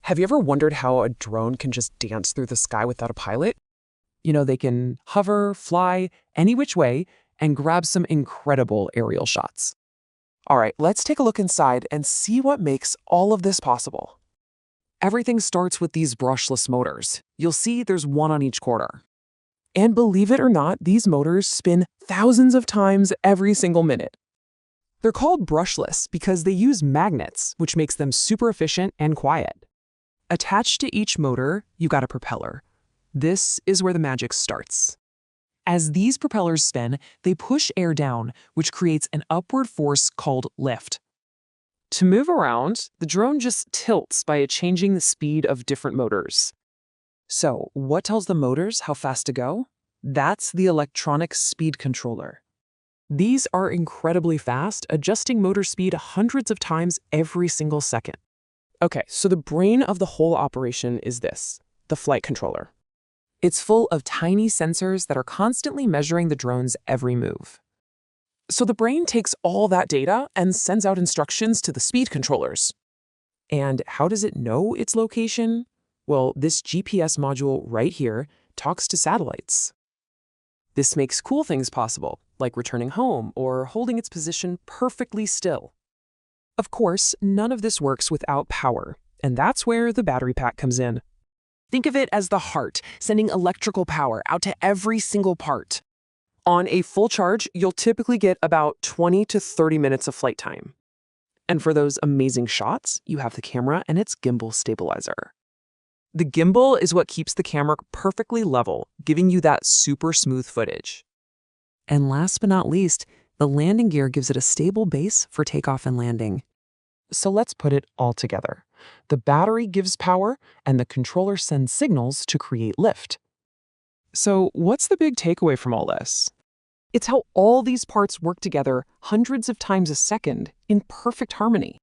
Have you ever wondered how a drone can just dance through the sky without a pilot? They can hover, fly, any which way, and grab some incredible aerial shots. All right, let's take a look inside and see what makes all of this possible. Everything starts with these brushless motors. You'll see there's one on each corner. And believe it or not, these motors spin thousands of times every single minute. They're called brushless because they use magnets, which makes them super efficient and quiet. Attached to each motor, you got a propeller. This is where the magic starts. As these propellers spin, they push air down, which creates an upward force called lift. To move around, the drone just tilts by changing the speed of different motors. So, what tells the motors how fast to go? That's the electronic speed controller. These are incredibly fast, adjusting motor speed hundreds of times every single second. Okay, so the brain of the whole operation is this, the flight controller. It's full of tiny sensors that are constantly measuring the drone's every move. So the brain takes all that data and sends out instructions to the speed controllers. And how does it know its location? Well, this GPS module right here talks to satellites. This makes cool things possible, like returning home or holding its position perfectly still. Of course, none of this works without power, and that's where the battery pack comes in. Think of it as the heart, sending electrical power out to every single part. On a full charge, you'll typically get about 20 to 30 minutes of flight time. And for those amazing shots, you have the camera and its gimbal stabilizer. The gimbal is what keeps the camera perfectly level, giving you that super smooth footage. And last but not least, the landing gear gives it a stable base for takeoff and landing. So let's put it all together. The battery gives power, and the controller sends signals to create lift. So what's the big takeaway from all this? It's how all these parts work together hundreds of times a second in perfect harmony.